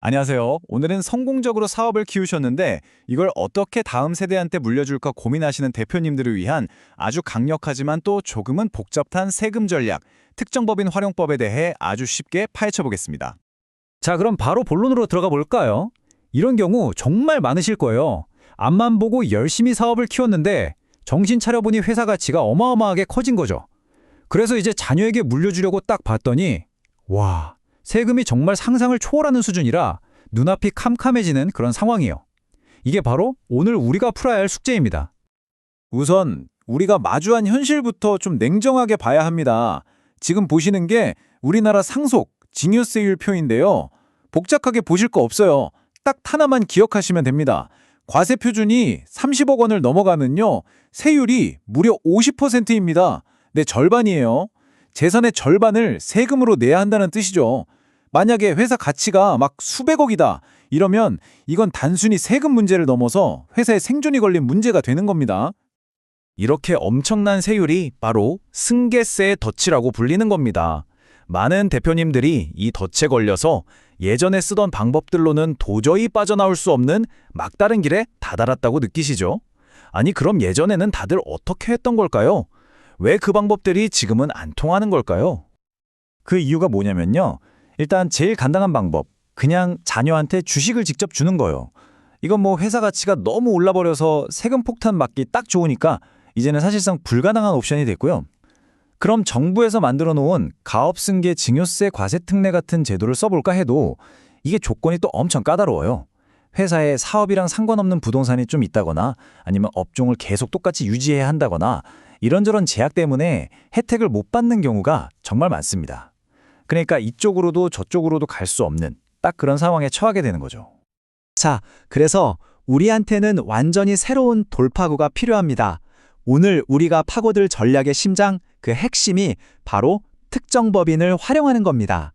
안녕하세요. 오늘은 성공적으로 사업을 키우셨는데 이걸 어떻게 다음 세대한테 물려줄까 고민하시는 대표님들을 위한 아주 강력하지만 또 조금은 복잡한 세금 전략, 특정법인 활용법에 대해 아주 쉽게 파헤쳐 보겠습니다. 자, 그럼 바로 본론으로 들어가 볼까요? 이런 경우 정말 많으실 거예요. 앞만 보고 열심히 사업을 키웠는데 정신 차려보니 회사 가치가 어마어마하게 커진 거죠. 그래서 이제 자녀에게 물려주려고 딱 봤더니 와, 세금이 정말 상상을 초월하는 수준이라 눈앞이 캄캄해지는 그런 상황이에요. 이게 바로 오늘 우리가 풀어야 할 숙제입니다. 우선 우리가 마주한 현실부터 좀 냉정하게 봐야 합니다. 지금 보시는 게 우리나라 상속, 증여세율 표인데요. 복잡하게 보실 거 없어요. 딱 하나만 기억하시면 됩니다. 과세 표준이 30억 원을 넘어가면요. 세율이 무려 50%입니다. 네, 절반이에요. 재산의 절반을 세금으로 내야 한다는 뜻이죠. 만약에 회사 가치가 막 수백억이다. 이러면 이건 단순히 세금 문제를 넘어서 회사의 생존이 걸린 문제가 되는 겁니다. 이렇게 엄청난 세율이 바로 승계세의 덫이라고 불리는 겁니다. 많은 대표님들이 이 덫에 걸려서 예전에 쓰던 방법들로는 도저히 빠져나올 수 없는 막다른 길에 다다랐다고 느끼시죠? 아니, 그럼 예전에는 다들 어떻게 했던 걸까요? 왜 그 방법들이 지금은 안 통하는 걸까요? 그 이유가 뭐냐면요. 일단 제일 간단한 방법, 그냥 자녀한테 주식을 직접 주는 거예요. 이건 뭐 회사 가치가 너무 올라버려서 세금 폭탄 맞기 딱 좋으니까 이제는 사실상 불가능한 옵션이 됐고요. 그럼 정부에서 만들어 놓은 가업승계 증여세 과세 특례 같은 제도를 써볼까 해도 이게 조건이 또 엄청 까다로워요. 회사에 사업이랑 상관없는 부동산이 좀 있다거나 아니면 업종을 계속 똑같이 유지해야 한다거나 이런저런 제약 때문에 혜택을 못 받는 경우가 정말 많습니다. 그러니까 이쪽으로도 저쪽으로도 갈 수 없는 딱 그런 상황에 처하게 되는 거죠. 자, 그래서 우리한테는 완전히 새로운 돌파구가 필요합니다. 오늘 우리가 파고들 전략의 심장, 그 핵심이 바로 특정법인을 활용하는 겁니다.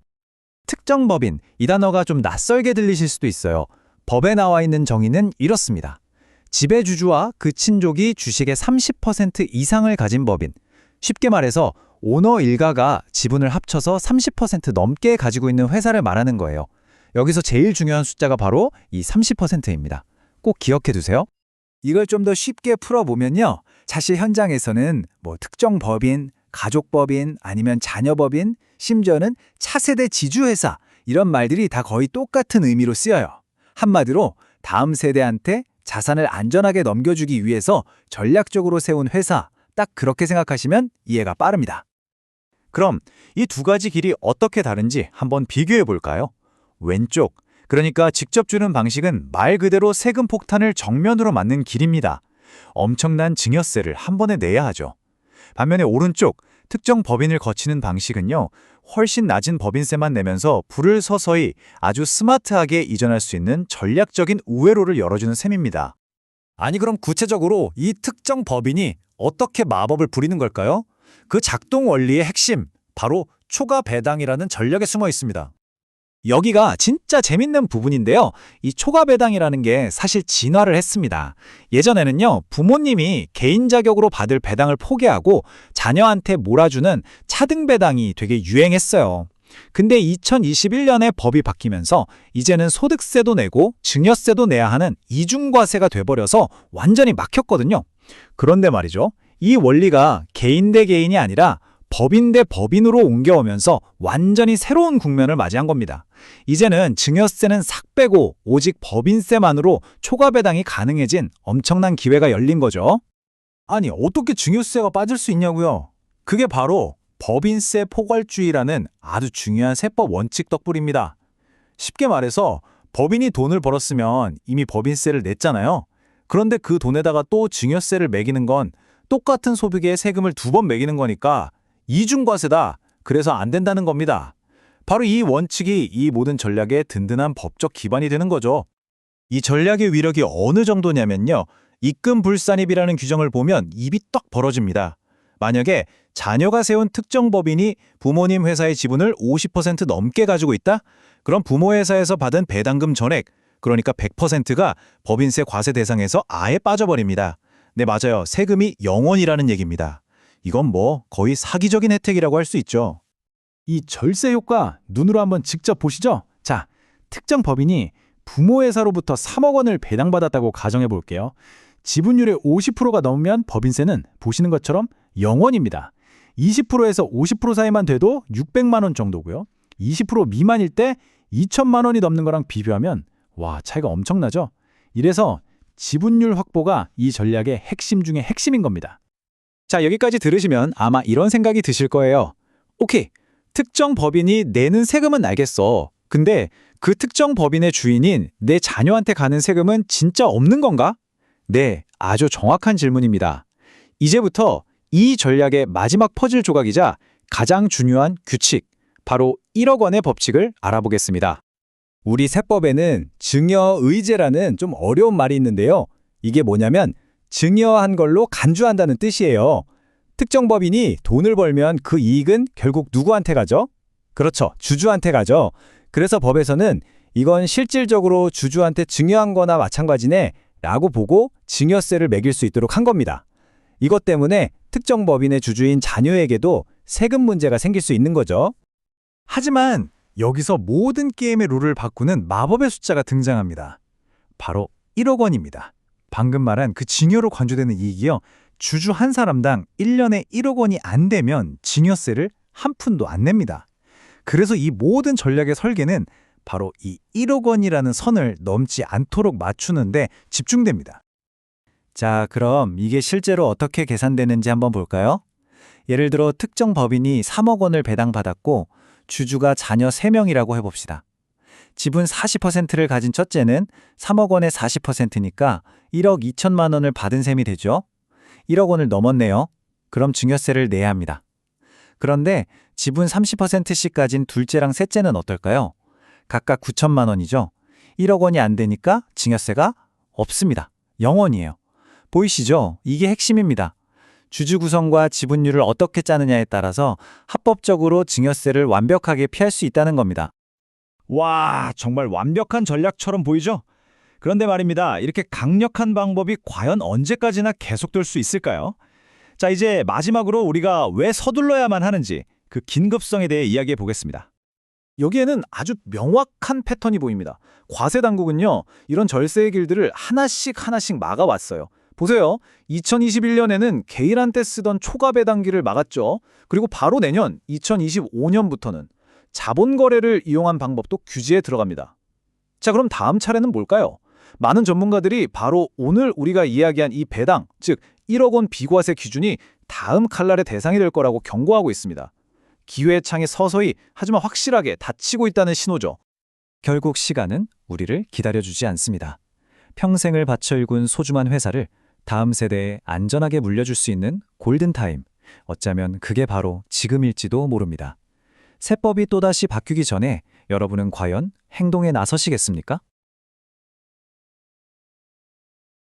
특정법인, 이 단어가 좀 낯설게 들리실 수도 있어요. 법에 나와 있는 정의는 이렇습니다. 지배주주와 그 친족이 주식의 30% 이상을 가진 법인. 쉽게 말해서 오너 일가가 지분을 합쳐서 30% 넘게 가지고 있는 회사를 말하는 거예요. 여기서 제일 중요한 숫자가 바로 이 30%입니다. 꼭 기억해 두세요. 이걸 좀 더 쉽게 풀어보면요. 사실 현장에서는 뭐 특정법인, 가족법인, 아니면 자녀법인, 심지어는 차세대 지주회사 이런 말들이 다 거의 똑같은 의미로 쓰여요. 한마디로 다음 세대한테 자산을 안전하게 넘겨주기 위해서 전략적으로 세운 회사, 딱 그렇게 생각하시면 이해가 빠릅니다. 그럼 이 두 가지 길이 어떻게 다른지 한번 비교해 볼까요? 왼쪽, 그러니까 직접 주는 방식은 말 그대로 세금 폭탄을 정면으로 맞는 길입니다. 엄청난 증여세를 한 번에 내야 하죠. 반면에 오른쪽, 특정 법인을 거치는 방식은요, 훨씬 낮은 법인세만 내면서 불을 서서히 아주 스마트하게 이전할 수 있는 전략적인 우회로를 열어주는 셈입니다. 아니, 그럼 구체적으로 이 특정 법인이 어떻게 마법을 부리는 걸까요? 그 작동 원리의 핵심, 바로 초과 배당이라는 전략에 숨어 있습니다. 여기가 진짜 재밌는 부분인데요. 이 초과 배당이라는 게 사실 진화를 했습니다. 예전에는요, 부모님이 개인 자격으로 받을 배당을 포기하고 자녀한테 몰아주는 차등 배당이 되게 유행했어요. 근데 2021년에 법이 바뀌면서 이제는 소득세도 내고 증여세도 내야 하는 이중과세가 돼버려서 완전히 막혔거든요. 그런데 말이죠. 이 원리가 개인 대 개인이 아니라 법인 대 법인으로 옮겨오면서 완전히 새로운 국면을 맞이한 겁니다. 이제는 증여세는 싹 빼고 오직 법인세만으로 초과 배당이 가능해진 엄청난 기회가 열린 거죠. 아니, 어떻게 증여세가 빠질 수 있냐고요? 그게 바로 법인세 포괄주의라는 아주 중요한 세법 원칙 덕분입니다. 쉽게 말해서 법인이 돈을 벌었으면 이미 법인세를 냈잖아요. 그런데 그 돈에다가 또 증여세를 매기는 건 똑같은 소득에 세금을 두 번 매기는 거니까 이중과세다. 그래서 안 된다는 겁니다. 바로 이 원칙이 이 모든 전략의 든든한 법적 기반이 되는 거죠. 이 전략의 위력이 어느 정도냐면요. 입금불산입이라는 규정을 보면 입이 떡 벌어집니다. 만약에 자녀가 세운 특정 법인이 부모님 회사의 지분을 50% 넘게 가지고 있다? 그럼 부모 회사에서 받은 배당금 전액, 그러니까 100%가 법인세 과세 대상에서 아예 빠져버립니다. 네, 맞아요. 세금이 0원이라는 얘기입니다. 이건 뭐 거의 사기적인 혜택이라고 할 수 있죠. 이 절세 효과 눈으로 한번 직접 보시죠. 자, 특정 법인이 부모 회사로부터 3억 원을 배당받았다고 가정해 볼게요. 지분율의 50%가 넘으면 법인세는 보시는 것처럼 0원입니다. 20%에서 50% 사이만 돼도 600만 원 정도고요. 20% 미만일 때 2천만 원이 넘는 거랑 비교하면 와, 차이가 엄청나죠? 이래서 지분율 확보가 이 전략의 핵심 중에 핵심인 겁니다. 자, 여기까지 들으시면 아마 이런 생각이 드실 거예요. 오케이, 특정 법인이 내는 세금은 알겠어. 근데 그 특정 법인의 주인인 내 자녀한테 가는 세금은 진짜 없는 건가? 네, 아주 정확한 질문입니다. 이제부터 이 전략의 마지막 퍼즐 조각이자 가장 중요한 규칙, 바로 1억 원의 법칙을 알아보겠습니다. 우리 세법에는 증여의제라는 좀 어려운 말이 있는데요. 이게 뭐냐면 증여한 걸로 간주한다는 뜻이에요. 특정 법인이 돈을 벌면 그 이익은 결국 누구한테 가죠? 그렇죠, 주주한테 가죠. 그래서 법에서는 이건 실질적으로 주주한테 증여한 거나 마찬가지네 라고 보고 증여세를 매길 수 있도록 한 겁니다. 이것 때문에 특정 법인의 주주인 자녀에게도 세금 문제가 생길 수 있는 거죠. 하지만 여기서 모든 게임의 룰을 바꾸는 마법의 숫자가 등장합니다. 바로 1억 원입니다. 방금 말한 그 증여로 관주되는 이익이요. 주주 한 사람당 1년에 1억 원이 안 되면 증여세를 한 푼도 안 냅니다. 그래서 이 모든 전략의 설계는 바로 이 1억 원이라는 선을 넘지 않도록 맞추는데 집중됩니다. 자, 그럼 이게 실제로 어떻게 계산되는지 한번 볼까요? 예를 들어 특정 법인이 3억 원을 배당받았고 주주가 자녀 3명이라고 해봅시다. 지분 40%를 가진 첫째는 3억 원의 40%니까 1억 2천만 원을 받은 셈이 되죠. 1억 원을 넘었네요. 그럼 증여세를 내야 합니다. 그런데 지분 30%씩 가진 둘째랑 셋째는 어떨까요? 각각 9천만 원이죠. 1억 원이 안 되니까 증여세가 없습니다. 0원이에요. 보이시죠? 이게 핵심입니다. 주주 구성과 지분율을 어떻게 짜느냐에 따라서 합법적으로 증여세를 완벽하게 피할 수 있다는 겁니다. 와, 정말 완벽한 전략처럼 보이죠? 그런데 말입니다. 이렇게 강력한 방법이 과연 언제까지나 계속될 수 있을까요? 자, 이제 마지막으로 우리가 왜 서둘러야만 하는지 그 긴급성에 대해 이야기해 보겠습니다. 여기에는 아주 명확한 패턴이 보입니다. 과세 당국은요, 이런 절세의 길들을 하나씩 막아왔어요. 보세요. 2021년에는 개인한테 쓰던 초과 배당기를 막았죠. 그리고 바로 내년 2025년부터는 자본 거래를 이용한 방법도 규제에 들어갑니다. 자, 그럼 다음 차례는 뭘까요? 많은 전문가들이 바로 오늘 우리가 이야기한 이 배당, 즉 1억 원 비과세 기준이 다음 칼날의 대상이 될 거라고 경고하고 있습니다. 기회의 창이 서서히 하지만 확실하게 닫히고 있다는 신호죠. 결국 시간은 우리를 기다려주지 않습니다. 평생을 바쳐 일군 소중한 회사를 다음 세대에 안전하게 물려줄 수 있는 골든타임, 어쩌면 그게 바로 지금일지도 모릅니다. 세법이 또다시 바뀌기 전에 여러분은 과연 행동에 나서시겠습니까?